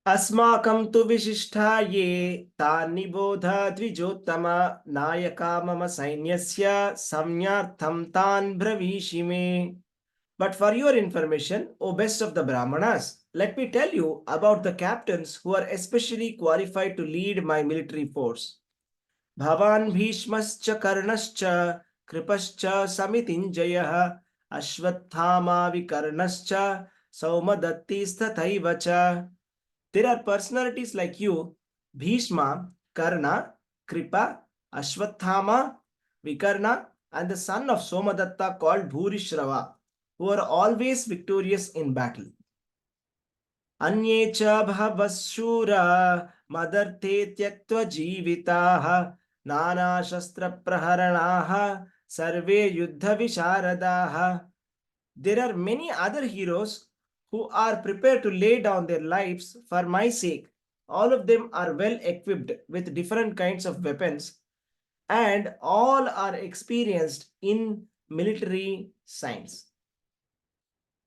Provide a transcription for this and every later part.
Asmakam tu vishishthaye tanibodha dvijottama nayaka mama sainyasya samyartham tan bravishime. But for your information, O best of the Brahmanas, let me tell you about the captains who are especially qualified to lead my military force. Bhavan Bhishmascha Karnascha Kripascha Samitinjayah Ashwathama Vikarnascha Saumadatti. There are personalities like you, Bhishma, Karna, Kripa, Ashwathama, Vikarna, and the son of Somadatta called Bhurishrava, who are always victorious in battle. Anyecha bhavasura madarte tyaktva jivitaha nana shastra praharanaha sarve yuddha visharadaha. There are many other heroes who are prepared to lay down their lives for my sake. All of them are well equipped with different kinds of weapons and all are experienced in military science.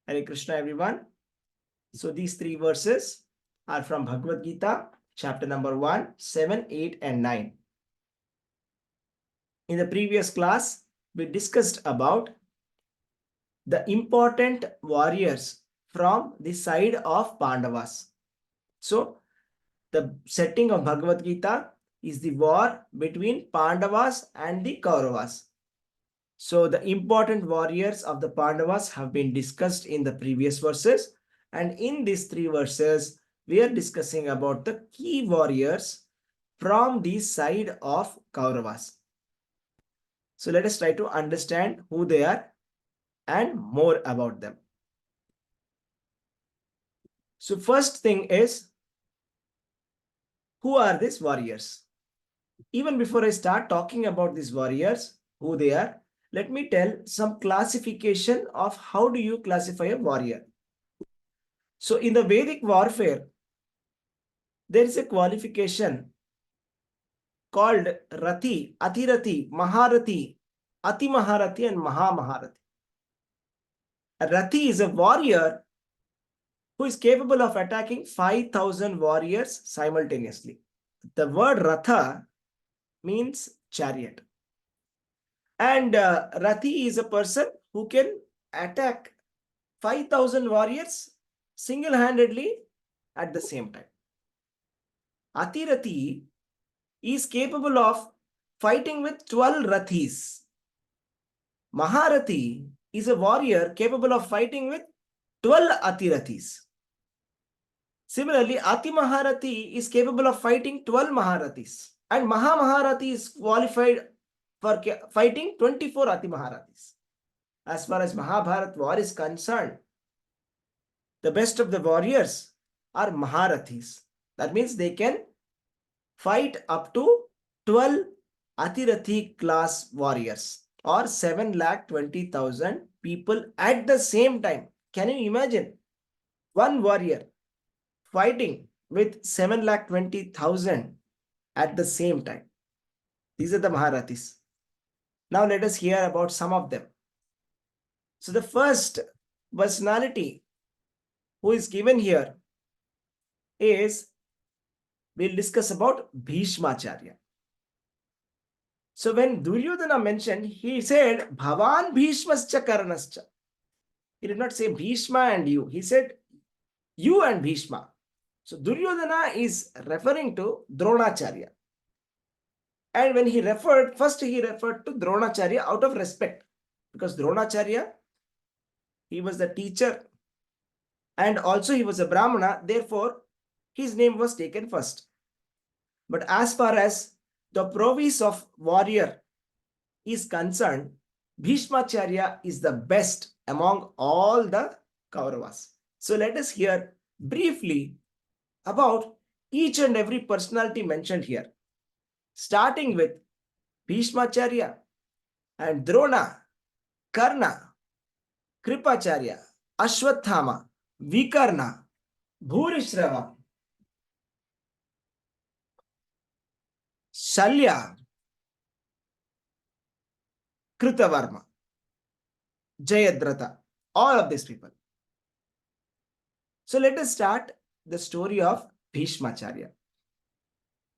Hare Krishna, everyone. So these three verses are from Bhagavad-gītā, chapter number 1, 7, 8, and 9. In the previous class, we discussed about the important warriors from the side of Pandavas. So, the setting of Bhagavad-gītā is the war between Pandavas and the Kauravas. So, the important warriors of the Pandavas have been discussed in the previous verses. And in these three verses, we are discussing about the key warriors from the side of Kauravas. So, let us try to understand who they are and more about them. So first thing is, who are these warriors? Even before I start talking about these warriors, who they are, let me tell some classification of how do you classify a warrior. So in the Vedic warfare, there is a qualification called Rati, Atirati, Maharati, Ati Maharati, and Maha Maharati. A Rati is a warrior who is capable of attacking 5,000 warriors simultaneously. The word Ratha means chariot. And Rati is a person who can attack 5,000 warriors single-handedly at the same time. Atirati is capable of fighting with 12 Rathis. Maharati is a warrior capable of fighting with 12 Atirathis. Similarly, Ati Maharati is capable of fighting 12 Maharathis. And Maha Maharati is qualified for fighting 24 Ati Maharathis. As far as Mahabharat war is concerned, the best of the warriors are Maharathis. That means they can fight up to 12 Atirathi class warriors or 7,20,000 people at the same time. Can you imagine? One warrior fighting with 7,20,000 at the same time. These are the Maharathis. Now let us hear about some of them. So the first personality who is given here is, we'll discuss about Bhishmacharya. So when Duryodhana mentioned, he said, Bhavan Bhishmascha Karnascha. He did not say Bhishma and you. He said, you and Bhishma. So Duryodhana is referring to Dronacharya. And when he referred, first he referred to Dronacharya out of respect. Because Dronacharya, he was the teacher and also he was a Brahmana. Therefore, his name was taken first. But as far as the prowess of warrior is concerned, Bhishmacharya is the best among all the Kauravas. So let us hear briefly about each and every personality mentioned here. Starting with Bhishmacharya and Drona, Karna, Kripacharya, Ashwathama, Vikarna, Bhurishrava, Shalya, Kritavarma, Jayadratha, all of these people. So let us start the story of Bhishmacharya.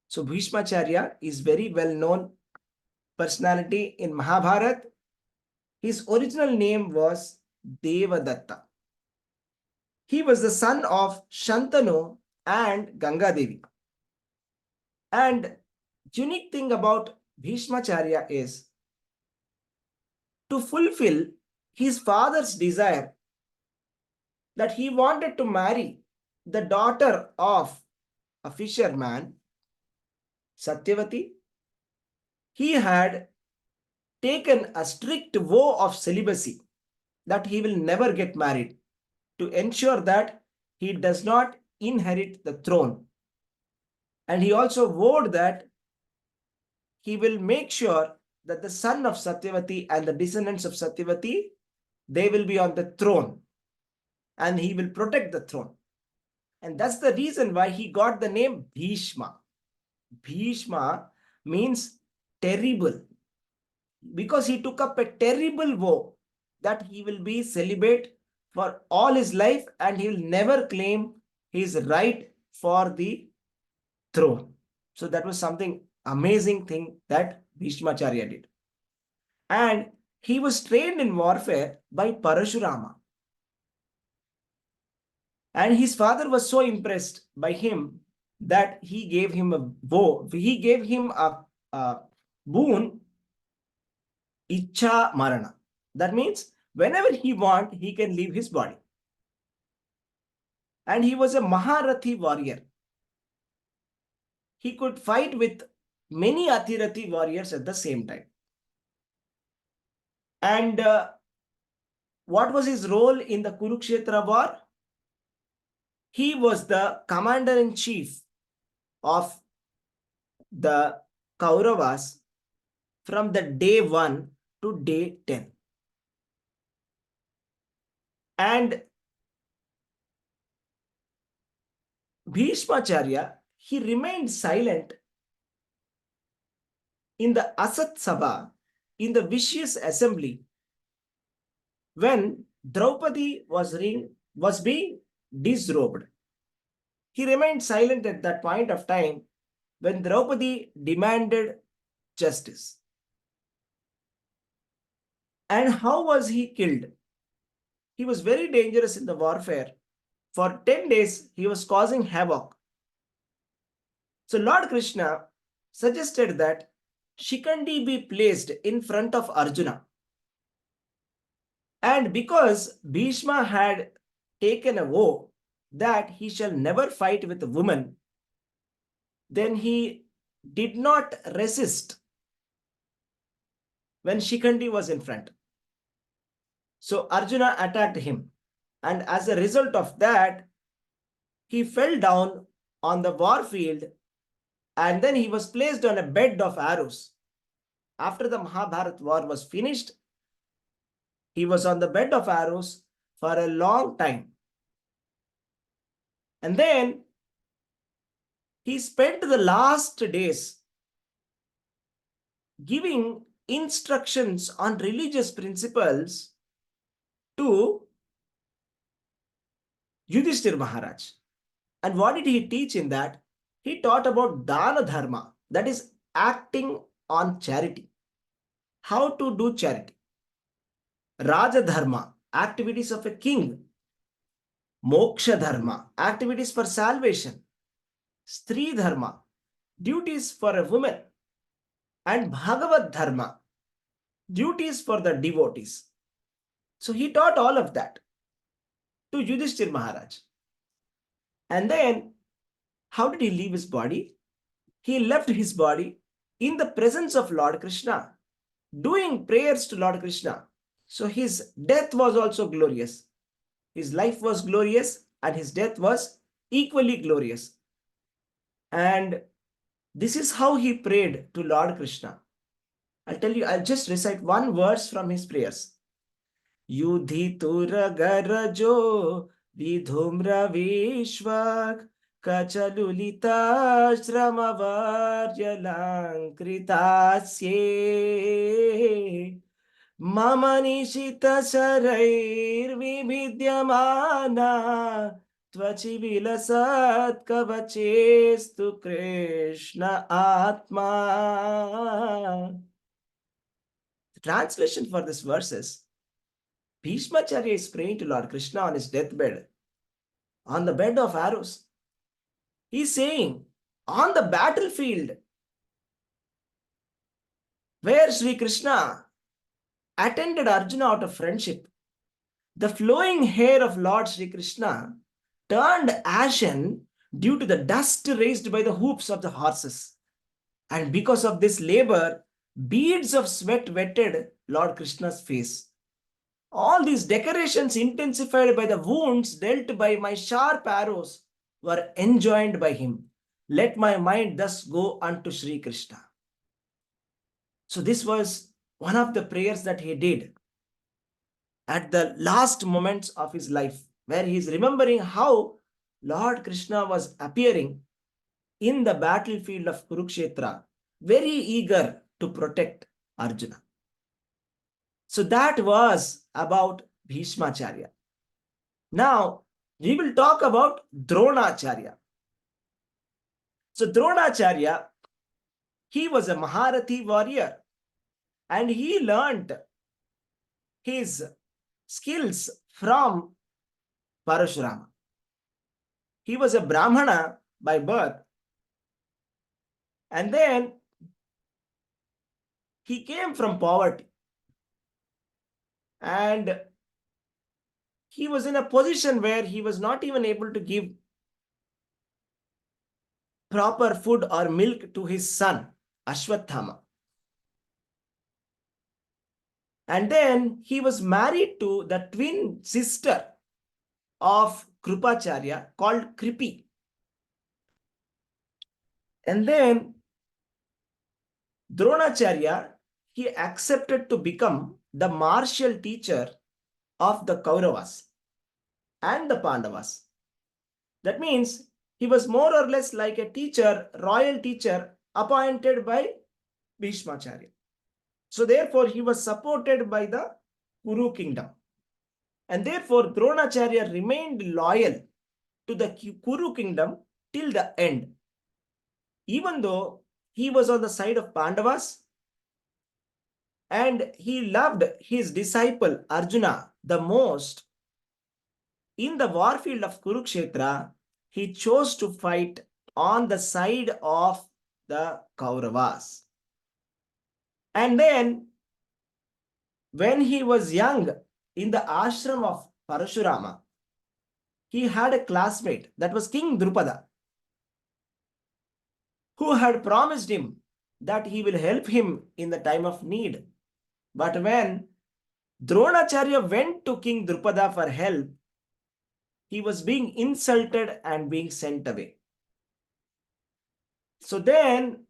So Bhishmacharya is very well known personality in Mahabharata. His original name was Devadatta. He was the son of Shantanu and Ganga Devi. And unique thing about Bhishmacharya is to fulfill his father's desire that he wanted to marry the daughter of a fisherman, Satyavati. He had taken a strict vow of celibacy that he will never get married to ensure that he does not inherit the throne. And he also vowed that he will make sure that the son of Satyavati and the descendants of Satyavati, they will be on the throne and he will protect the throne. And that's the reason why he got the name Bhishma. Bhishma means terrible, because he took up a terrible vow that he will be celibate for all his life and he will never claim his right for the throne. So that was something amazing thing that Bhishmacharya did. And he was trained in warfare by Parashurama. And his father was so impressed by him that he gave him a vow. He gave him a boon, Icha Marana. That means whenever he wants, he can leave his body. And he was a Maharathi warrior. He could fight with many Atirathi warriors at the same time. And what was his role in the Kuruksetra war? He was the commander-in-chief of the Kauravas from the day 1 to day 10. And Bhishmacharya, he remained silent in the Asat Sabha, in the vicious assembly, when Draupadi was being disrobed. He remained silent at that point of time when Draupadi demanded justice. And how was he killed? He was very dangerous in the warfare. For 10 days, he was causing havoc. So Lord Krishna suggested that Shikandi be placed in front of Arjuna. And because Bhishma had taken a vow that he shall never fight with a woman, then he did not resist when Shikandi was in front. So Arjuna attacked him. And as a result of that, he fell down on the war field and then he was placed on a bed of arrows. After the Mahabharata war was finished, he was on the bed of arrows for a long time. And then he spent the last days giving instructions on religious principles to Yudhishthira Maharaj. And what did he teach in that? He taught about Dana Dharma, that is acting on charity. How to do charity. Raja Dharma, activities of a king. Moksha Dharma, activities for salvation. Stri Dharma, duties for a woman. And Bhagavad Dharma, duties for the devotees. So he taught all of that to Yudhishthira Maharaj. And then, how did he leave his body? He left his body in the presence of Lord Krishna, doing prayers to Lord Krishna. So his death was also glorious. His life was glorious and his death was equally glorious. And this is how he prayed to Lord Krishna. I'll tell you, I'll just recite one verse from his prayers. Yudhitura garajo vidhumra vishvak kachalulita shramavaryalankritasye mama nishita sarair vibhidyamana Tvachivilasat kavachestu Krishna Atma. The translation for this verse is, Bhishmacharya is praying to Lord Krishna on his deathbed, on the bed of arrows. He's saying, on the battlefield, where Sri Krishna attended Arjuna out of friendship, the flowing hair of Lord Sri Krishna turned ashen due to the dust raised by the hoofs of the horses. And because of this labor, beads of sweat wetted Lord Krishna's face. All these decorations, intensified by the wounds dealt by my sharp arrows, were enjoined by him. Let my mind thus go unto Sri Krishna. So this was one of the prayers that he did at the last moments of his life, where he is remembering how Lord Krishna was appearing in the battlefield of Kuruksetra, very eager to protect Arjuna. So that was about Bhishmacharya. Now, we will talk about Dronacharya. So Dronacharya, he was a Maharathi warrior, and he learned his skills from Parashurama. He was a Brahmana by birth, and then he came from poverty, and he was in a position where he was not even able to give proper food or milk to his son, Ashwathama. And then he was married to the twin sister of Krupacharya called Kripi. And then Dronacharya, he accepted to become the martial teacher of the Kauravas and the Pandavas. That means he was more or less like a teacher, royal teacher appointed by Bhishmacharya. So therefore he was supported by the Kuru kingdom. And therefore Dronacharya remained loyal to the Kuru kingdom till the end. Even though he was on the side of Pandavas and he loved his disciple Arjuna the most, in the warfield of Kuruksetra, he chose to fight on the side of the Kauravas. And then, when he was young, in the ashram of Parashurama, he had a classmate, that was King Drupada, who had promised him that he will help him in the time of need. But when Dronacharya went to King Drupada for help, he was being insulted and being sent away. So then,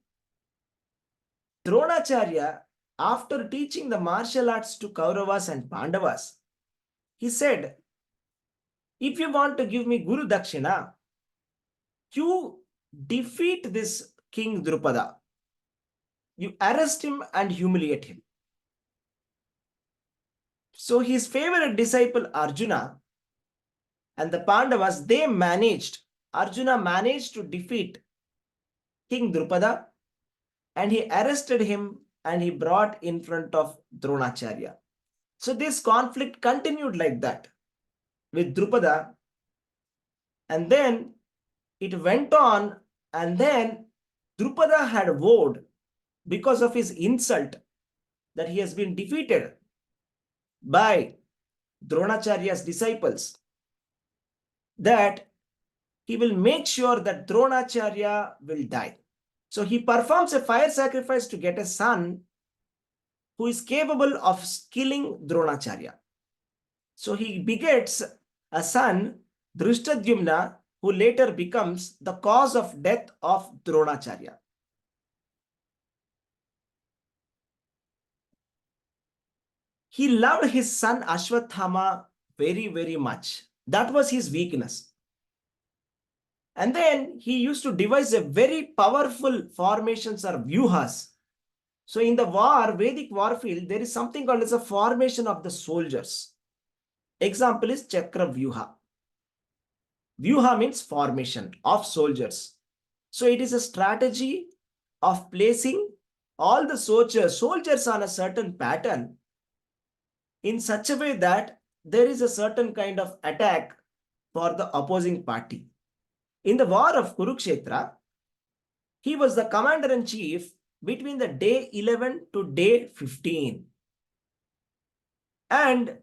Dronacharya, after teaching the martial arts to Kauravas and Pandavas, he said, if you want to give me Guru Dakshina, you defeat this King Drupada. You arrest him and humiliate him. So his favorite disciple Arjuna and the Pandavas, Arjuna managed to defeat King Drupada, and he arrested him and he brought in front of Dronacharya. So this conflict continued like that with Drupada, and then it went on, and then Drupada had vowed, because of his insult, that he has been defeated by Dronacharya's disciples, that he will make sure that Dronacharya will die. So he performs a fire sacrifice to get a son who is capable of killing Dronacharya. So he begets a son, Drishtadyumna, who later becomes the cause of death of Dronacharya. He loved his son Ashwathama very, very much. That was his weakness. And then he used to devise a very powerful formations or vyuhas. So in the war, Vedic warfield, there is something called as a formation of the soldiers. Example is Chakra Vyuha. Vyuha means formation of soldiers. So it is a strategy of placing all the soldiers on a certain pattern in such a way that there is a certain kind of attack for the opposing party. In the war of Kuruksetra, he was the commander-in-chief between the day 11 to day 15. And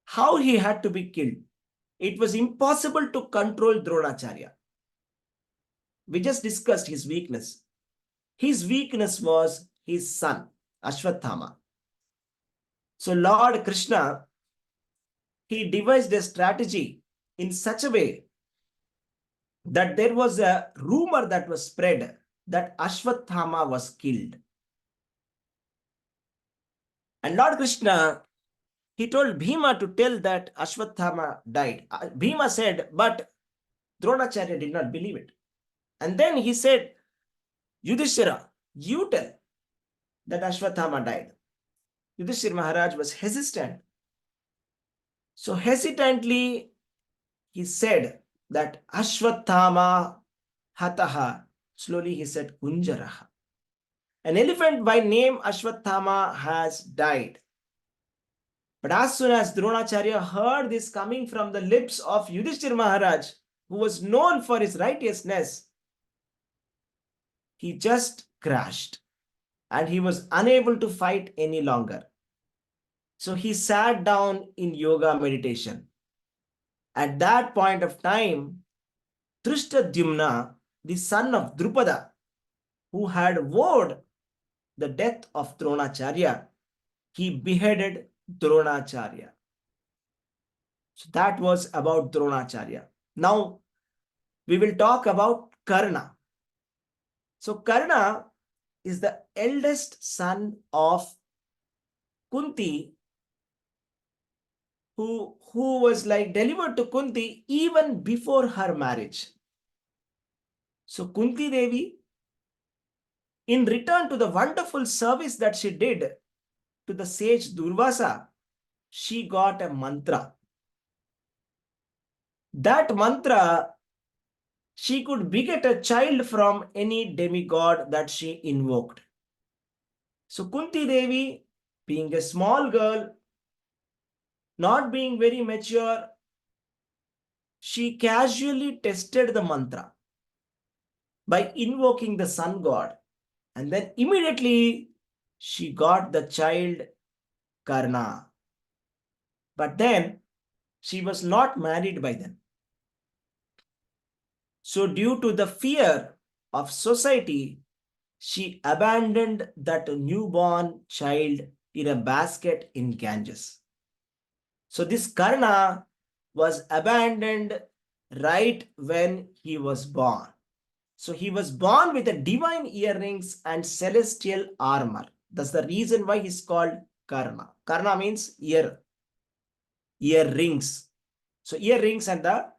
how he had to be killed. It was impossible to control Dronacharya. We just discussed his weakness. His weakness was his son, Ashwathama. So Lord Krishna, he devised a strategy in such a way that there was a rumor that was spread that Ashwathama was killed. And Lord Krishna, he told Bhima to tell that Ashwathama died. Bhima said, but Dronacharya did not believe it. And then he said, Yudhishthira, you tell that Ashwathama died. Yudhishthira Maharaj was hesitant. So hesitantly, he said that Ashwathama hataha. Slowly he said Kunjaraha. An elephant by name Ashwathama has died. But as soon as Dronacharya heard this coming from the lips of Yudhishthira Maharaj, who was known for his righteousness, he just crashed and he was unable to fight any longer. So he sat down in yoga meditation. At that point of time, Drishtadyumna, the son of Drupada, who had vowed the death of Dronacharya, he beheaded Dronacharya. So that was about Dronacharya. Now we will talk about Karna. So Karna is the eldest son of Kunti, who was like delivered to Kunti even before her marriage. So Kunti Devi, in return to the wonderful service that she did to the sage Durvasa, she got a mantra. That mantra, she could beget a child from any demigod that she invoked. So Kunti Devi, being a small girl, not being very mature, she casually tested the mantra by invoking the sun god. And then immediately she got the child Karna. But then she was not married by then. So due to the fear of society, she abandoned that newborn child in a basket in Ganges. So this Karna was abandoned right when he was born. So he was born with a divine earrings and celestial armor. That's the reason why he's called Karna. Karna means earrings. So earrings and the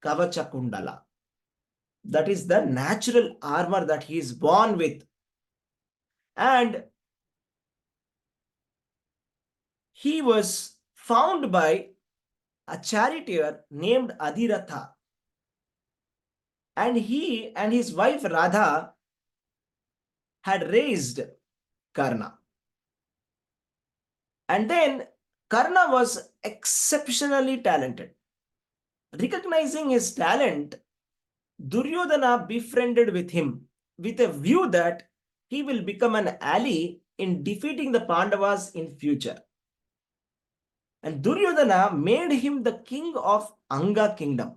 Kavacha Kundala. That is the natural armor that he is born with. And he was found by a charioteer named Adhiratha. And he and his wife Radha had raised Karna. And then Karna was exceptionally talented. Recognizing his talent, Duryodhana befriended with him with a view that he will become an ally in defeating the Pandavas in future. And Duryodhana made him the king of Anga kingdom.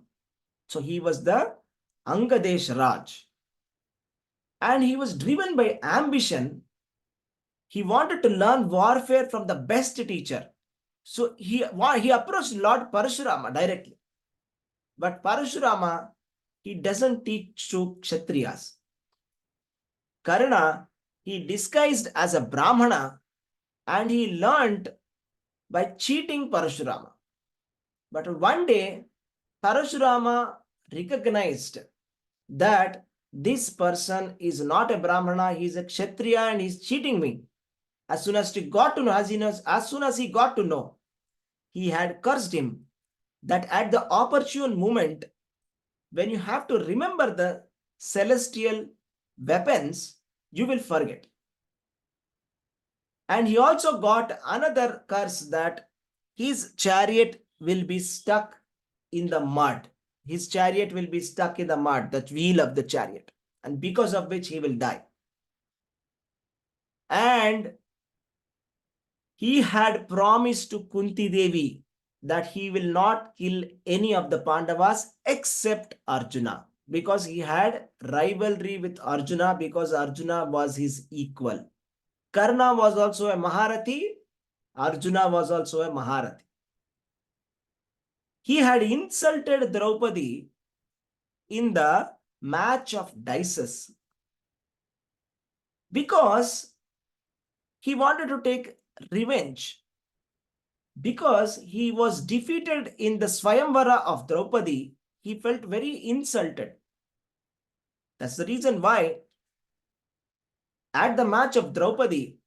So he was the Angadesh Raj. And he was driven by ambition. He wanted to learn warfare from the best teacher. So he approached Lord Parashurama directly. But Parashurama, he doesn't teach to Kshatriyas. Karna, he disguised as a Brahmana and he learned by cheating Parashurama. But one day, Parashurama recognized that this person is not a Brahmana, he is a Kshatriya and he is cheating me. As soon as he got to know, he had cursed him that at the opportune moment, when you have to remember the celestial weapons, you will forget. And he also got another curse that his chariot will be stuck in the mud. His chariot will be stuck in the mud, the wheel of the chariot, and because of which he will die. And he had promised to Kunti Devi that he will not kill any of the Pandavas except Arjuna, because he had rivalry with Arjuna, because Arjuna was his equal. Karna was also a Maharathi. Arjuna was also a Maharathi. He had insulted Draupadi in the match of dices because he wanted to take revenge. Because he was defeated in the Swayamvara of Draupadi, he felt very insulted. That's the reason why at the match of Draupadi,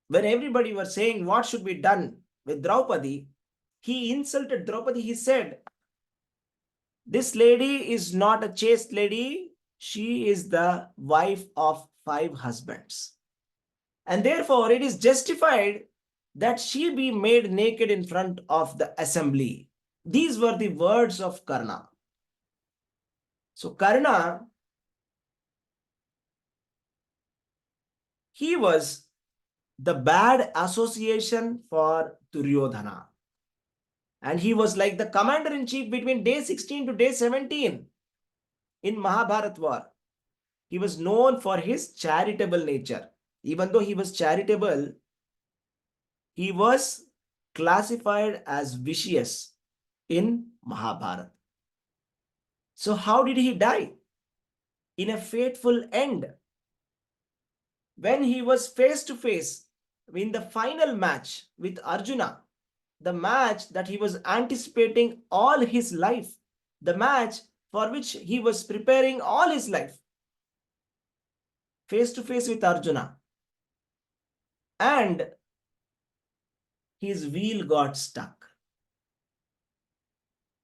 when everybody was saying what should be done with Draupadi, he insulted Draupadi. He said, "This lady is not a chaste lady. She is the wife of 5 husbands. And therefore, it is justified that she be made naked in front of the assembly." These were the words of Karna. So Karna, he was the bad association for Duryodhana. And he was like the commander-in-chief between day 16 to day 17 in Mahabharat war. He was known for his charitable nature. Even though he was charitable, he was classified as vicious in Mahabharata. So how did he die? In a fateful end. When he was face to face in the final match with Arjuna, the match that he was anticipating all his life, the match for which he was preparing all his life, face to face with Arjuna, and his wheel got stuck.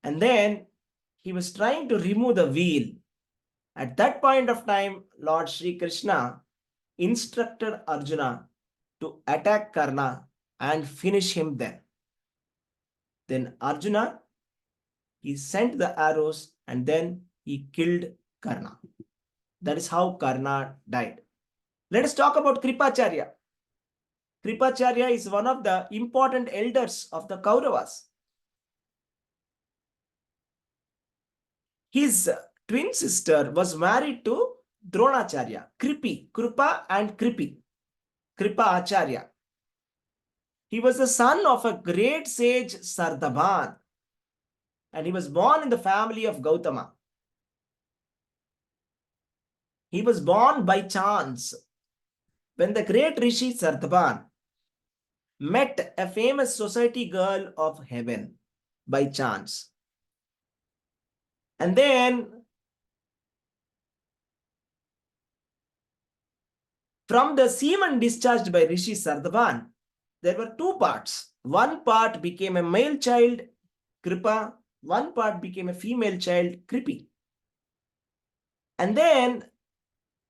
And then he was trying to remove the wheel. At that point of time, Lord Sri Krishna instructed Arjuna to attack Karna and finish him there. Then Arjuna, he sent the arrows and then he killed Karna. That is how Karna died. Let us talk about Kripacharya. Kripacharya is one of the important elders of the Kauravas. His twin sister was married to Dronacharya, Kripa and Kripa Acharya. He was the son of a great sage Sardhaban, and he was born in the family of Gautama. He was born by chance when the great Rishi Sardhaban met a famous society girl of heaven by chance. And then from the semen discharged by Rishi Sardhaban, there were 2 parts. One part became a male child, Kripa. One part became a female child, Kripi. And then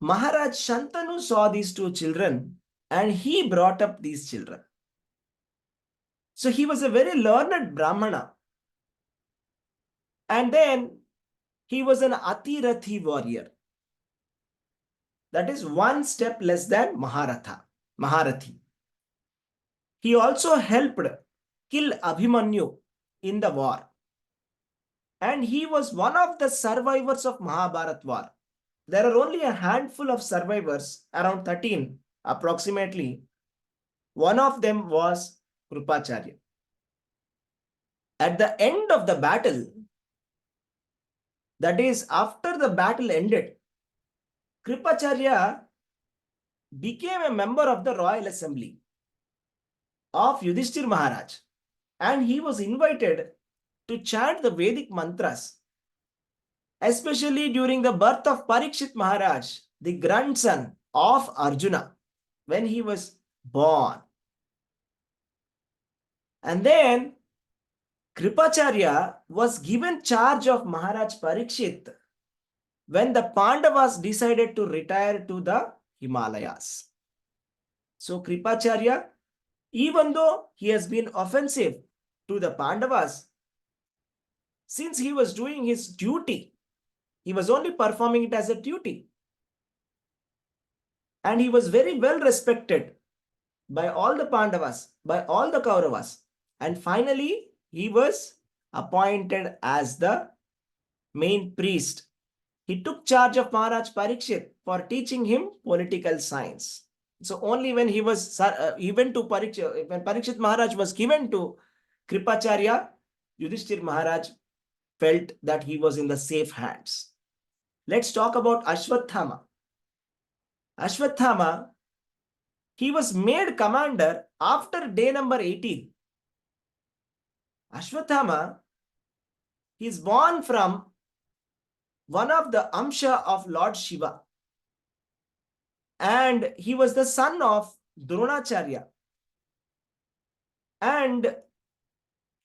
Maharaj Shantanu saw these 2 children and he brought up these children. So he was a very learned Brahmana. And then he was an Atirathi warrior. That is 1 step less than Maharathi. He also helped kill Abhimanyu in the war. And he was one of the survivors of Mahabharat war. There are only a handful of survivors, around 13 approximately. One of them was Kripacharya. At the end of the battle, that is after the battle ended, Kripacharya became a member of the royal assembly of Yudhishthir Maharaj, and he was invited to chant the Vedic mantras, especially during the birth of Parikshit Maharaj, the grandson of Arjuna, when he was born. And then Kripacharya was given charge of Maharaj Parikshit when the Pandavas decided to retire to the Himalayas. So Kripacharya, even though he has been offensive to the Pandavas, since he was doing his duty, he was only performing it as a duty. And he was very well respected by all the Pandavas, by all the Kauravas. And finally, he was appointed as the main priest. He took charge of Maharaj Parikshit for teaching him political science. So only when he was when Parikshit Maharaj was given to Kripacharya, Yudhishthir Maharaj felt that he was in the safe hands. Let's talk about Ashwathama. Ashwathama, he was made commander after day number 18. Ashwathama, he is born from one of the Amsha of Lord Shiva. And he was the son of Dronacharya. And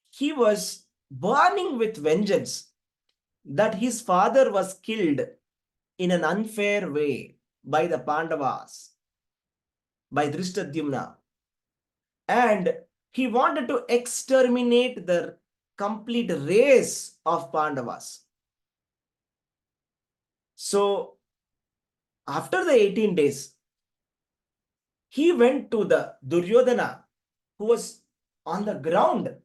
he was burning with vengeance that his father was killed in an unfair way by the Pandavas, by Drishtadyumna. And he wanted to exterminate the complete race of Pandavas. So, after the 18 days, he went to the Duryodhana, who was on the ground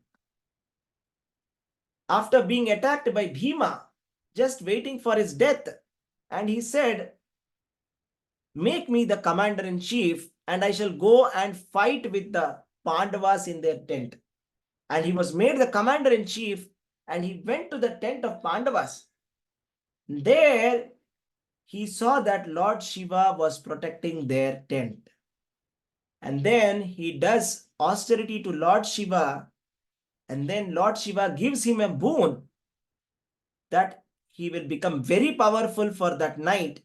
after being attacked by Bhima, just waiting for his death. And he said, "Make me the commander-in-chief, and I shall go and fight with the Pandavas in their tent." And he was made the commander-in-chief, and he went to the tent of Pandavas. There, he saw that Lord Shiva was protecting their tent. And then he does austerity to Lord Shiva, and then Lord Shiva gives him a boon that he will become very powerful for that night.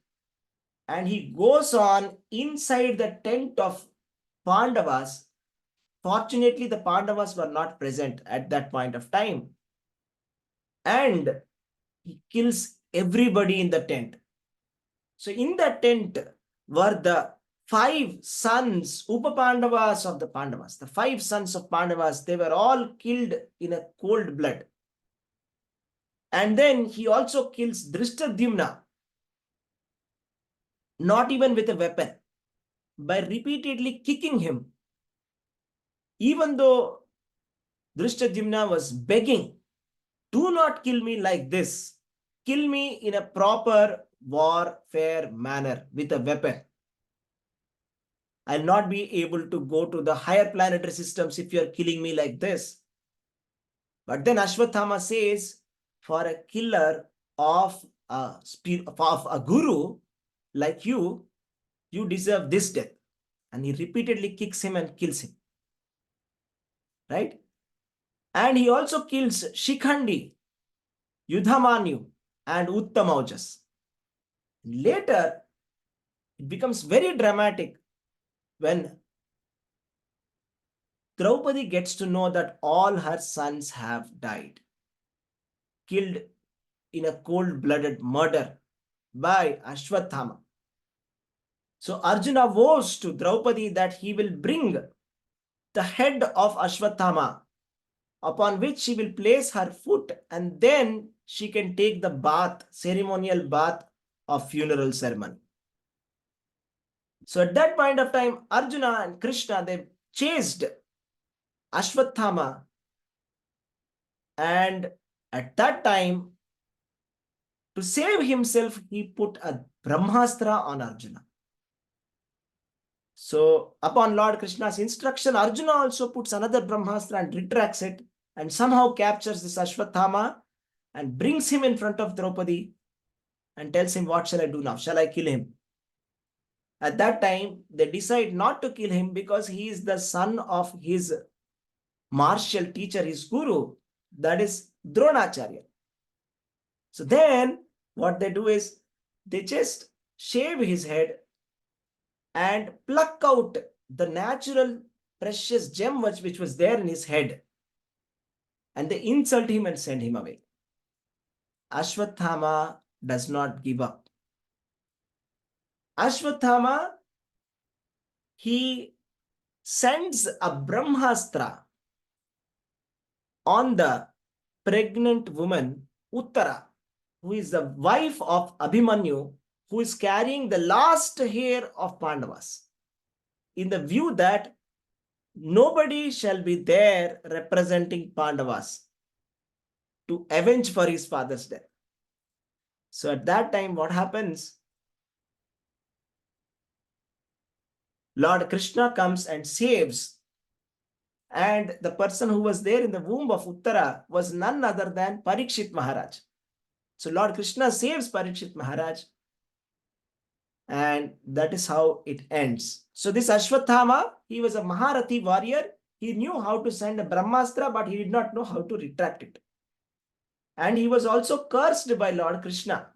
And he goes on inside the tent of Pandavas. Fortunately, the Pandavas were not present at that point of time. And he kills everybody in the tent. So in the tent were the 5 sons, Upa-Pandavas of the Pandavas. The 5 sons of Pandavas, they were all killed in a cold blood. And then he also kills Drishtadyumna, not even with a weapon, by repeatedly kicking him. Even though Drishtadyumna was begging, "Do not kill me like this. Kill me in a proper warfare manner with a weapon. I'll not be able to go to the higher planetary systems if you're killing me like this." But then Ashwathama says, for a killer of a guru like you, you deserve this death. And he repeatedly kicks him and kills him. Right? And he also kills Shikhandi, Yudhamanyu, and Uttamaujas. Later, it becomes very dramatic when Draupadi gets to know that all her sons have died, killed in a cold-blooded murder by Ashwathama. So Arjuna vows to Draupadi that he will bring the head of Ashwathama, upon which she will place her foot, and then she can take the bath, ceremonial bath of funeral ceremony. So at that point of time, Arjuna and Krishna, they chased Ashwathama, and at that time, to save himself, he put a Brahmastra on Arjuna. So upon Lord Krishna's instruction, Arjuna also puts another Brahmastra and retracts it, and somehow captures this Ashwathama and brings him in front of Draupadi and tells him, "What shall I do now? Shall I kill him?" At that time, they decide not to kill him because he is the son of his martial teacher, his guru, that is Dronacharya. So then what they do is they just shave his head and pluck out the natural precious gem which was there in his head. and they insult him and send him away. Ashwathama does not give up. Ashwathama, he sends a Brahmastra on the pregnant woman Uttara, who is the wife of Abhimanyu, who is carrying the last hair of Pandavas, in the view that nobody shall be there representing Pandavas to avenge for his father's death. So at that time, what happens? Lord Krishna comes and saves, and the person who was there in the womb of Uttara was none other than Parikshit Maharaj. So Lord Krishna saves Parikshit Maharaj, and that is how it ends. So this Ashwathama, he was a Maharathi warrior. He knew how to send a Brahmastra, but he did not know how to retract it. And he was also cursed by Lord Krishna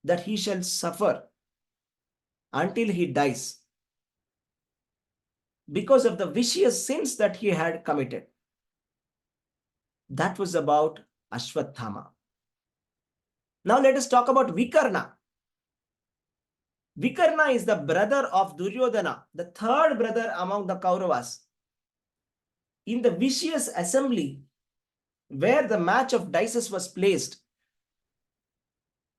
that he shall suffer until he dies, because of the vicious sins that he had committed. That was about Ashwathama. Now let us talk about Vikarna. Vikarna is the brother of Duryodhana, the third brother among the Kauravas. In the vicious assembly where the match of dices was placed,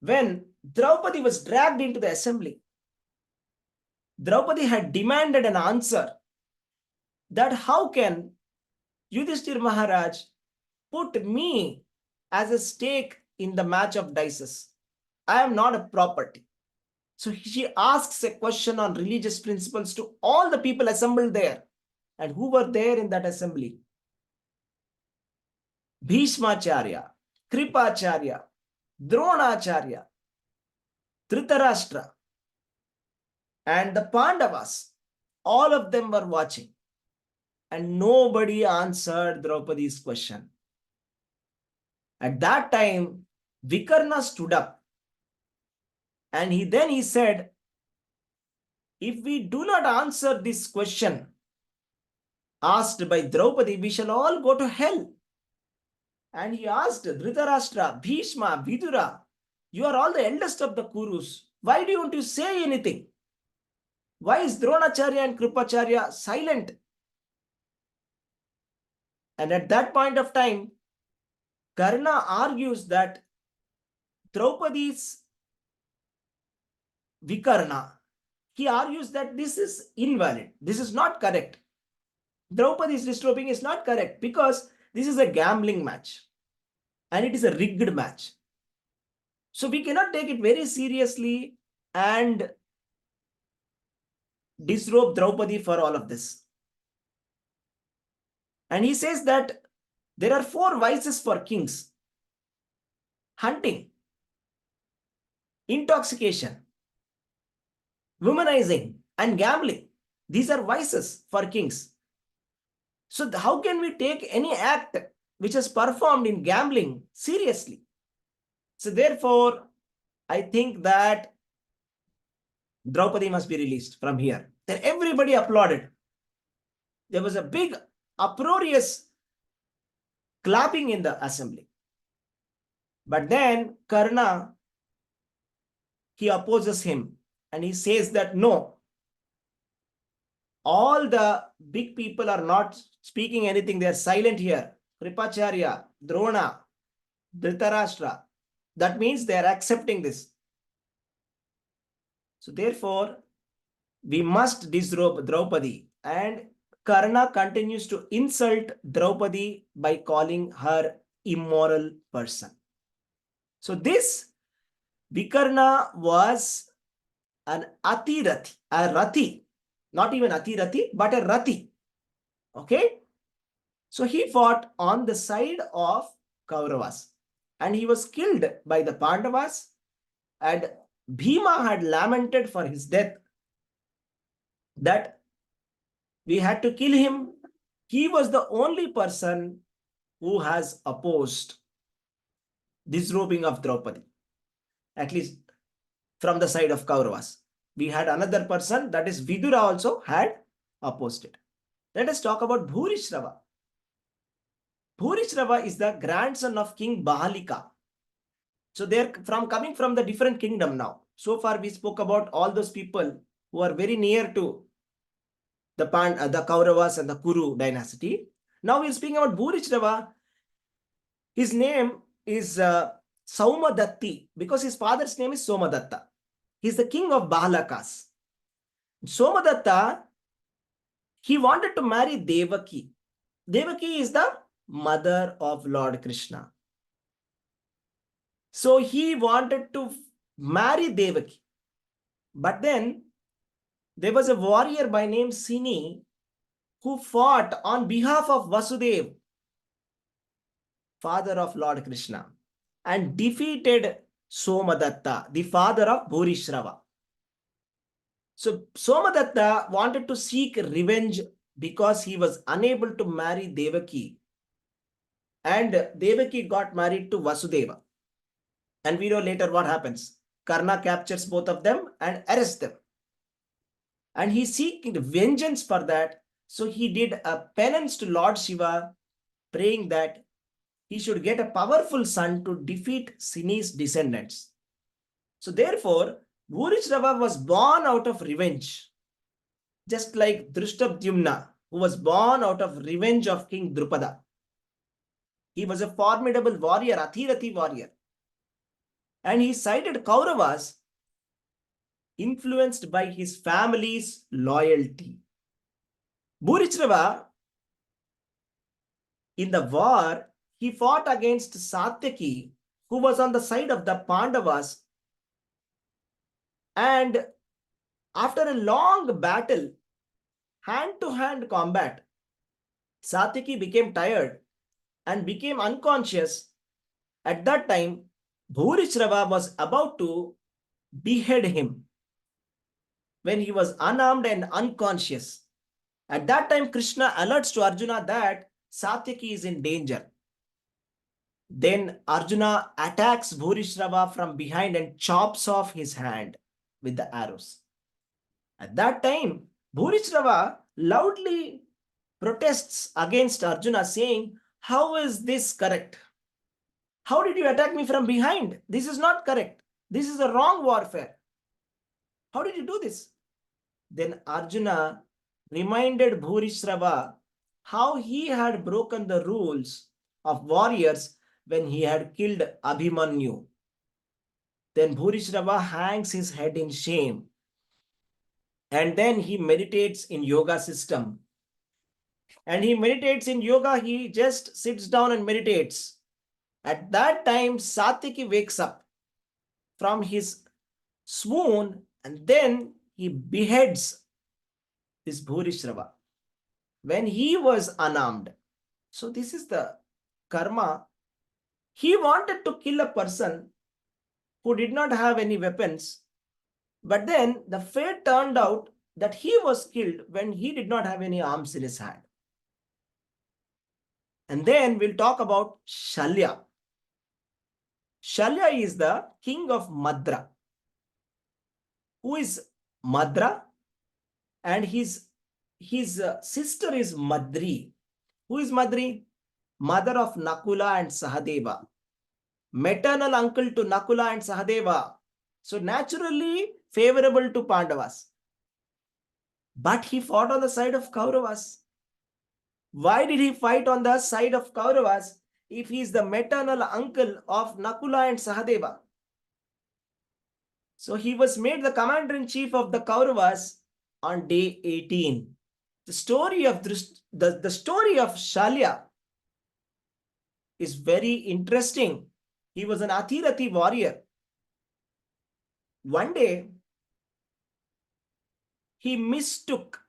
when Draupadi was dragged into the assembly, Draupadi had demanded an answer that how can Yudhishthir Maharaj put me as a stake in the match of dices? I am not a property. So she asks a question on religious principles to all the people assembled there. And who were there in that assembly? Bhishmacharya, Kripacharya, Dronacharya, Dhritarashtra, and the Pandavas. All of them were watching. And nobody answered Draupadi's question. At that time, Vikarna stood up. And he said, if we do not answer this question asked by Draupadi, we shall all go to hell. And he asked Dhritarashtra, Bhishma, Vidura, you are all the eldest of the Kurus. Why don't you say anything? Why is Dronacharya and Kripacharya silent? And at that point of time, Karna argues that Draupadi's Vikarna, he argues that this is invalid. This is not correct. Draupadi's disrobing is not correct because this is a gambling match and it is a rigged match. So we cannot take it very seriously and disrobe Draupadi for all of this. And he says that there are 4 vices for kings: hunting, intoxication, womanizing, and gambling. These are vices for kings. So how can we take any act which is performed in gambling seriously? So therefore, I think that Draupadi must be released from here. Then everybody applauded. There was a big uproarious clapping in the assembly. But then Karna, he opposes him and he says that no, all the big people are not speaking anything. They are silent here. Kripacharya, Drona, Dhritarashtra. That means they are accepting this. So therefore, we must disrobe Draupadi. And Karna continues to insult Draupadi by calling her immoral person. So this Vikarna was an Atirati, a Rati, not even Atirati, but a Rati. Okay? So he fought on the side of Kauravas and he was killed by the Pandavas, and Bhima had lamented for his death that we had to kill him. He was the only person who has opposed disrobing of Draupadi, at least from the side of Kauravas. We had another person, that is Vidura, also had opposed it. Let us talk about Bhurishrava. Bhurishrava is the grandson of King Bahalika. So they're coming from the different kingdom now. So far we spoke about all those people who are very near to the Kauravas and the Kuru dynasty. Now we're speaking about Bhurishrava. His name is Saumadatti because his father's name is Somadatta. He's the king of Bahalakas. Somadatta, he wanted to marry Devaki. Devaki is the mother of Lord Krishna. So he wanted to marry Devaki. But then there was a warrior by name Sini who fought on behalf of Vasudeva, father of Lord Krishna, and defeated Somadatta, the father of Bhurishrava. So Somadatta wanted to seek revenge because he was unable to marry Devaki. And Devaki got married to Vasudeva. And we know later what happens. Karna captures both of them and arrests them. And he seeking vengeance for that. So he did a penance to Lord Shiva, praying that he should get a powerful son to defeat Sini's descendants. So therefore, Bhurishrava was born out of revenge. Just like Drishtabdyumna, who was born out of revenge of King Drupada. He was a formidable warrior, Athirathi warrior. And he sided Kauravas influenced by his family's loyalty. Bhurishrava, in the war, he fought against Satyaki, who was on the side of the Pandavas. And after a long battle, hand-to-hand combat, Satyaki became tired and became unconscious. At that time, Bhurishrava was about to behead him when he was unarmed and unconscious. At that time, Krishna alerts to Arjuna that Satyaki is in danger. Then Arjuna attacks Bhurishrava from behind and chops off his hand with the arrows. At that time, Bhurishrava loudly protests against Arjuna, saying, "How is this correct? How did you attack me from behind? This is not correct. This is a wrong warfare. How did you do this?" Then Arjuna reminded Bhurishrava how he had broken the rules of warriors when he had killed Abhimanyu. Then Bhurishrava hangs his head in shame. And then he meditates in yoga system. And he meditates in yoga, he just sits down and meditates. At that time, Satyaki wakes up from his swoon and then he beheads this Bhurishrava when he was unarmed. So this is the karma. He wanted to kill a person who did not have any weapons, but then the fate turned out that he was killed when he did not have any arms in his hand. And then we'll talk about Shalya. Shalya is the king of Madra. Who is Madra? And his sister is Madri. Who is Madri? Mother of Nakula and Sahadeva. Maternal uncle to Nakula and Sahadeva. So naturally favorable to Pandavas. But he fought on the side of Kauravas. Why did he fight on the side of Kauravas if he is the maternal uncle of Nakula and Sahadeva? So he was made the commander-in-chief of the Kauravas on day 18. The story of Shalya is very interesting. He was an Athirathi warrior. One day, he mistook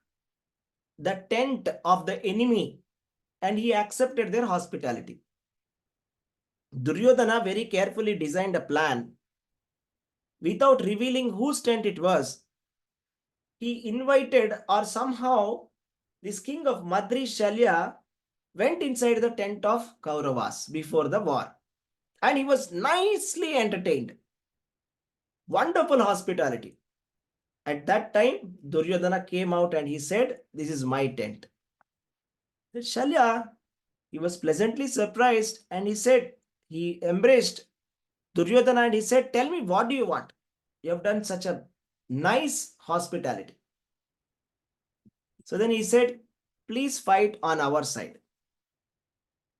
the tent of the enemy and he accepted their hospitality. Duryodhana very carefully designed a plan. Without revealing whose tent it was, he invited, or somehow this king of Madri, Shalya, went inside the tent of Kauravas before the war. And he was nicely entertained. Wonderful hospitality. At that time, Duryodhana came out and he said, "This is my tent." Shalya He was pleasantly surprised and he said, he embraced Duryodhana and he said, tell me, what do you want? You have done such a nice hospitality. So then he said, please fight on our side.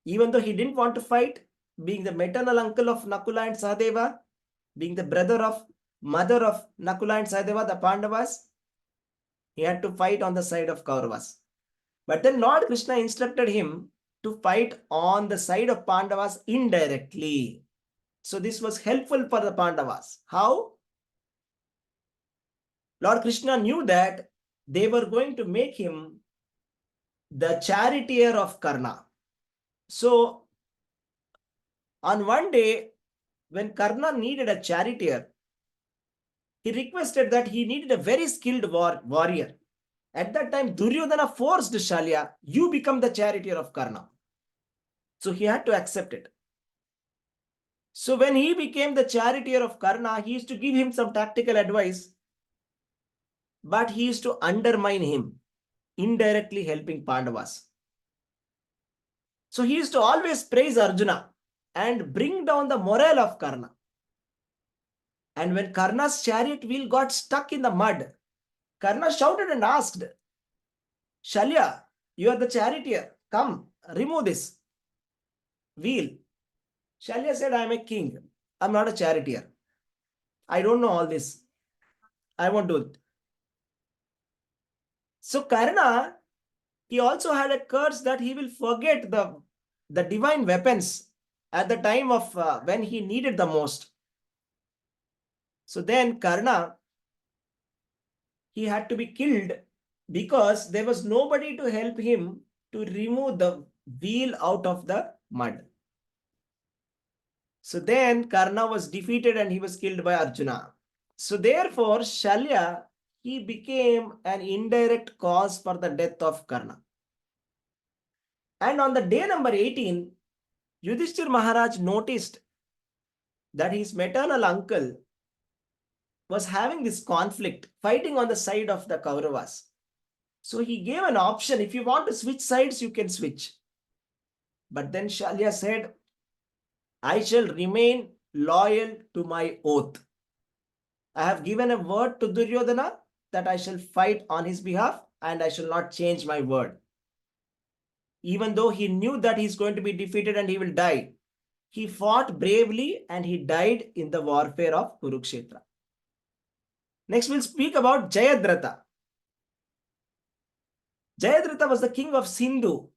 Even though he didn't want to fight, being the maternal uncle of Nakula and Sahadeva, being the brother of mother of Nakula and Sahadeva, the Pandavas, he had to fight on the side of Kauravas. But then Lord Krishna instructed him to fight on the side of Pandavas indirectly. So this was helpful for the Pandavas. How? Lord Krishna knew that they were going to make him the charioteer of Karna. So on one day, when Karna needed a charioteer, he requested that he needed a very skilled warrior. At that time, Duryodhana forced Shalya, you become the charioteer of Karna. So he had to accept it. So when he became the charioteer of Karna, he used to give him some tactical advice, but he used to undermine him, indirectly helping Pandavas. So he used to always praise Arjuna and bring down the morale of Karna. And when Karna's chariot wheel got stuck in the mud, Karna shouted and asked, Shalya, you are the charioteer. Come, remove this wheel. Shalya said, I am a king. I am not a charioteer. I don't know all this. I won't do it. So Karna, he also had a curse that he will forget the divine weapons at the time of when he needed the most. So then Karna, he had to be killed because there was nobody to help him to remove the wheel out of the mud. So then Karna was defeated and he was killed by Arjuna. So therefore, Shalya, he became an indirect cause for the death of Karna. And on the day number 18, Yudhishthir Maharaj noticed that his maternal uncle was having this conflict, fighting on the side of the Kauravas. So he gave an option, if you want to switch sides, you can switch. But then Shalya said, I shall remain loyal to my oath. I have given a word to Duryodhana that I shall fight on his behalf and I shall not change my word. Even though he knew that he is going to be defeated and he will die, he fought bravely and he died in the warfare of Kuruksetra. Next, we'll speak about Jayadratha. Jayadratha was the king of Sindhu.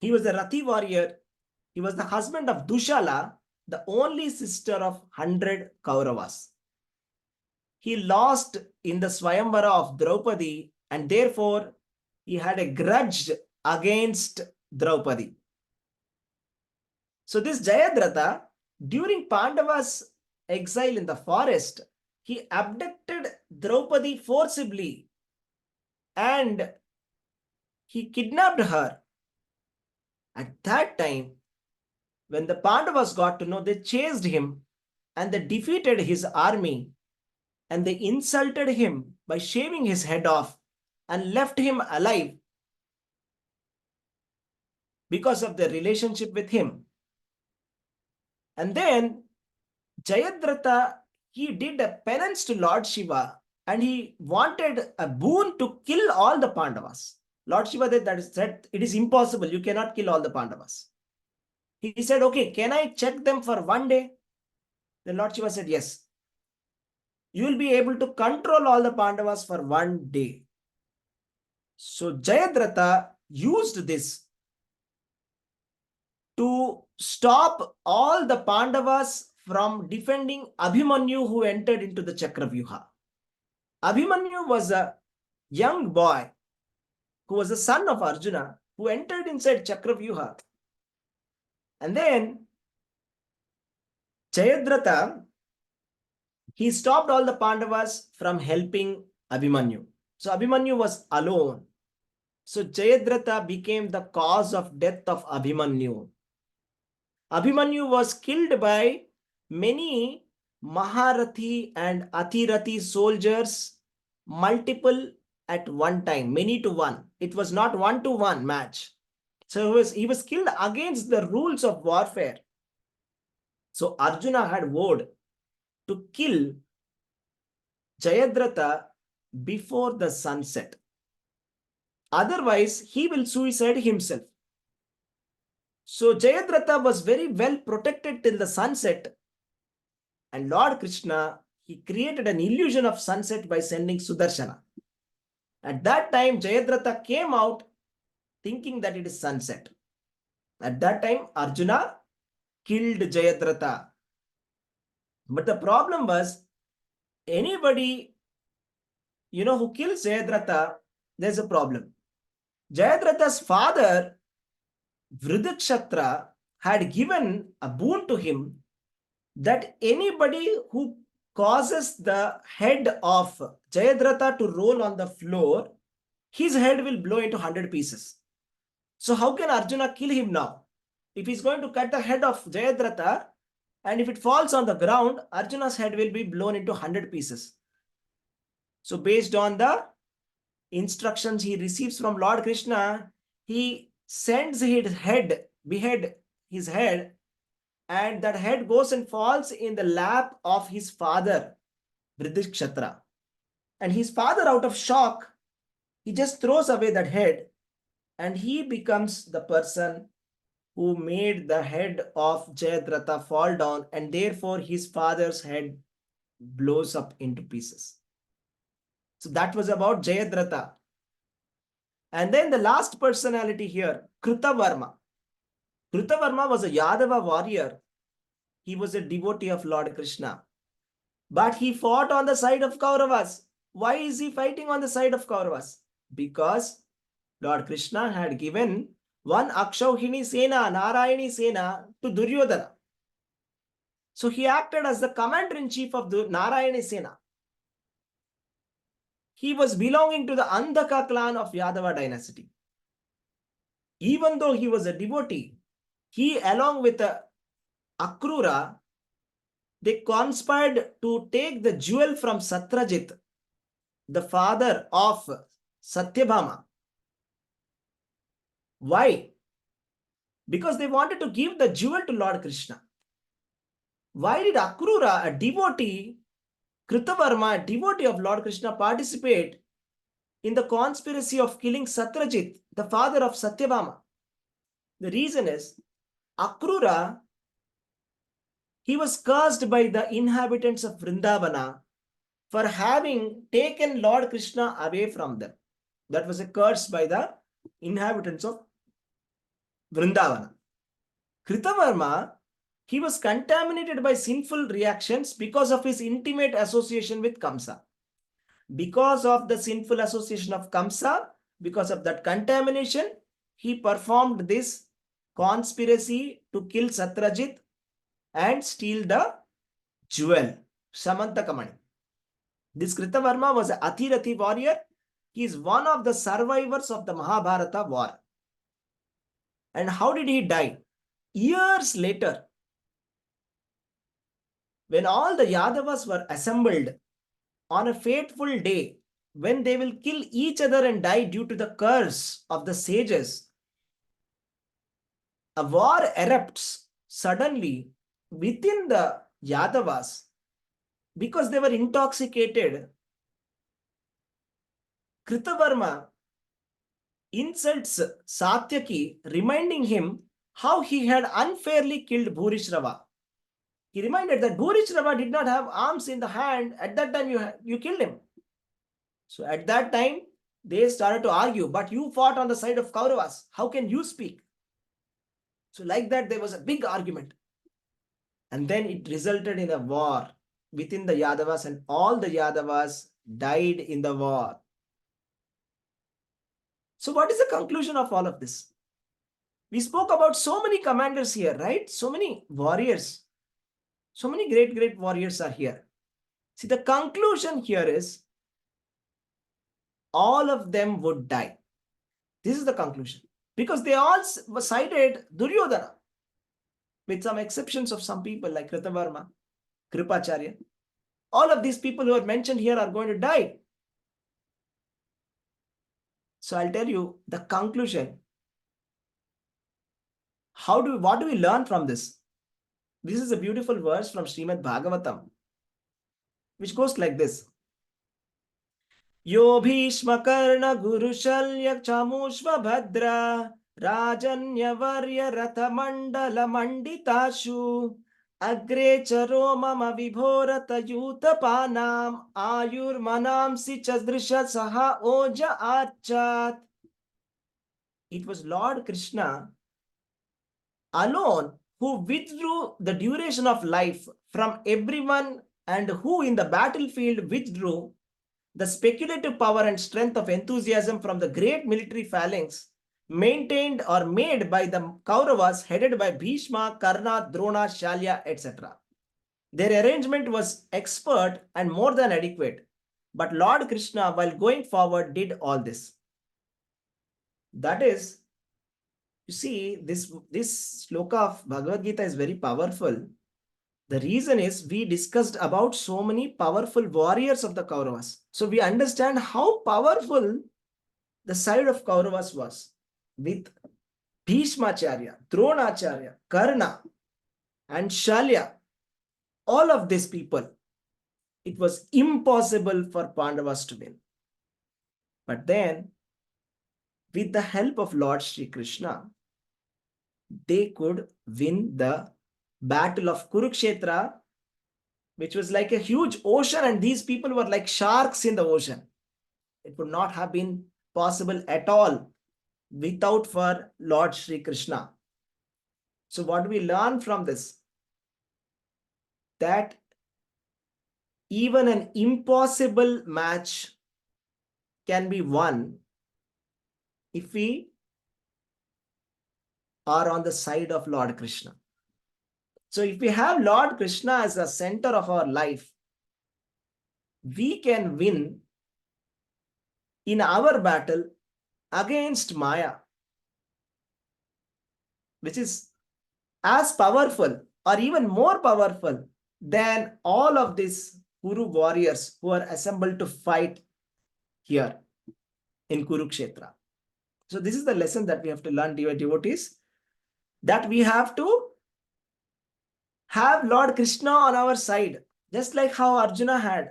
He was a Rathi warrior. He was the husband of Dushala, the only sister of 100 Kauravas. He lost in the Swayamvara of Draupadi and therefore he had a grudge against Draupadi. So this Jayadratha, during Pandava's exile in the forest, he abducted Draupadi forcibly and he kidnapped her. At that time, when the Pandavas got to know, they chased him and they defeated his army and they insulted him by shaving his head off and left him alive because of their relationship with him. And then Jayadratha, he did a penance to Lord Shiva and he wanted a boon to kill all the Pandavas. Lord Shiva said, it is impossible, you cannot kill all the Pandavas. He said, okay, can I check them for one day? Then Lord Shiva said, yes. You will be able to control all the Pandavas for one day. So Jayadratha used this to stop all the Pandavas from defending Abhimanyu who entered into the Chakravyuha. Abhimanyu was a young boy who was the son of Arjuna who entered inside Chakravyuha. And then Jayadratha, he stopped all the Pandavas from helping Abhimanyu. So Abhimanyu was alone. So Jayadratha became the cause of death of Abhimanyu. Abhimanyu was killed by many Maharathi and Athirathi soldiers, multiple at one time, many to one. It was not 1-to-1 match. So he was killed against the rules of warfare. So Arjuna had vowed to kill Jayadratha before the sunset. Otherwise, he will suicide himself. So Jayadratha was very well protected till the sunset. And Lord Krishna, he created an illusion of sunset by sending Sudarshana. At that time, Jayadratha came out thinking that it is sunset. At that time, Arjuna killed Jayadratha. But the problem was, anybody, who kills Jayadratha, there's a problem. Jayadratha's father, Kuruksetra, had given a boon to him that anybody who causes the head of Jayadratha to roll on the floor, his head will blow into 100 pieces. So how can Arjuna kill him now? If he's going to cut the head of Jayadratha, and if it falls on the ground, Arjuna's head will be blown into 100 pieces. So based on the instructions he receives from Lord Krishna, he sends his head, behead his head, and that head goes and falls in the lap of his father, Kuruksetra. And his father, out of shock, he just throws away that head, and he becomes the person who made the head of Jayadratha fall down, and therefore his father's head blows up into pieces. So that was about Jayadratha. And then the last personality here, Kritavarma. Kritavarma was a Yadava warrior. He was a devotee of Lord Krishna. But he fought on the side of Kauravas. Why is he fighting on the side of Kauravas? Because Lord Krishna had given one Akshauhini Sena, Narayani Sena to Duryodhana. So he acted as the commander-in-chief of the Narayani Sena. He was belonging to the Andhaka clan of Yadava dynasty. Even though he was a devotee, he, along with Akrura, they conspired to take the jewel from Satyajit, the father of Satyabhama. Why? Because they wanted to give the jewel to Lord Krishna. Why did Akrura, a devotee, Kritavarma, a devotee of Lord Krishna, participate in the conspiracy of killing Satyajit, the father of Satyabhama? The reason is, Akrura, he was cursed by the inhabitants of Vrindavana for having taken Lord Krishna away from them. That was a curse by the inhabitants of Vrindavana. Kritavarma, he was contaminated by sinful reactions because of his intimate association with Kamsa. Because of the sinful association of Kamsa, because of that contamination, he performed this conspiracy to kill Satyajit and steal the jewel, Samantakamani. This Kritavarma was an Athirathi warrior. He is one of the survivors of the Mahabharata war. And how did he die? Years later, when all the Yadavas were assembled on a fateful day, when they will kill each other and die due to the curse of the sages, a war erupts suddenly within the Yadavas because they were intoxicated. Kritavarma insults Satyaki, reminding him how he had unfairly killed Bhurishrava. He reminded that Bhurishrava did not have arms in the hand. At that time, you killed him. So at that time, they started to argue, but you fought on the side of Kauravas. How can you speak? So like that, there was a big argument. And then it resulted in a war within the Yadavas, and all the Yadavas died in the war. So what is the conclusion of all of this? We spoke about so many commanders here, right? So many warriors. So many great warriors are here. See, the conclusion here is all of them would die. This is the conclusion. Because they all sided Duryodhana, with some exceptions of some people like Kritavarma, Kripacharya. All of these people who are mentioned here are going to die. So I'll tell you the conclusion. what do we learn from this? This is a beautiful verse from Srimad Bhagavatam, which goes like this. Yo bhishma karna guru shalya chamushva bhadra rajanya varya ratha mandala manditashu agre charo mama vibhorata yuta panam ayur manamsi chadrisha saha oja archat. It was Lord Krishna alone who withdrew the duration of life from everyone and who in the battlefield withdrew the speculative power and strength of enthusiasm from the great military phalanx maintained or made by the Kauravas headed by Bhishma, Karna, Drona, Shalya, etc. Their arrangement was expert and more than adequate. But Lord Krishna, while going forward, did all this. That is, you see, this sloka of Bhagavad-gītā is very powerful. The reason is we discussed about so many powerful warriors of the Kauravas. So we understand how powerful the side of Kauravas was. With Bhishmacharya, Dronacharya, Karna and Shalya, all of these people, it was impossible for Pandavas to win. But then, with the help of Lord Sri Krishna, they could win the battle of Kuruksetra, which was like a huge ocean, and these people were like sharks in the ocean. It would not have been possible at all without for Lord Sri Krishna. So what do we learn from this? That even an impossible match can be won if we are on the side of Lord Krishna. So if we have Lord Krishna as the center of our life, we can win in our battle against Maya, which is as powerful or even more powerful than all of these Kuru warriors who are assembled to fight here in Kuruksetra. So this is the lesson that we have to learn, dear devotees, that we have to have Lord Krishna on our side, just like how Arjuna had.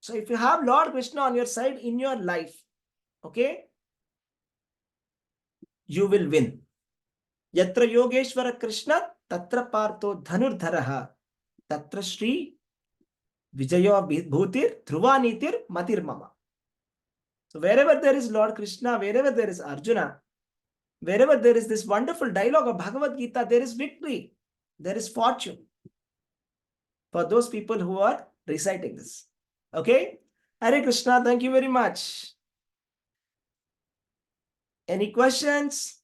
So if you have Lord Krishna on your side in your life, okay, you will win. Yatra Yogeshwara Krishna, tatra partho dhanurdharaha, tatra Shri Vijaya Bhutir Dhruvanitir Matir Mama. So wherever there is Lord Krishna, wherever there is Arjuna, wherever there is this wonderful dialogue of Bhagavad-gītā, there is victory, there is fortune for those people who are reciting this. Okay? Hare Krishna, thank you very much. Any questions?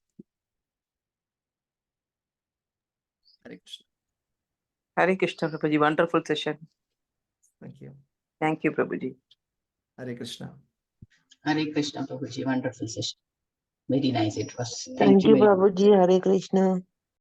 Hare Krishna. Hare Krishna, Prabhuji. Wonderful session. Thank you. Thank you, Prabhuji. Hare Krishna. Hare Krishna, Prabhuji. Wonderful session. Very nice it was. Thank you, very much. Prabhuji. Hare Krishna.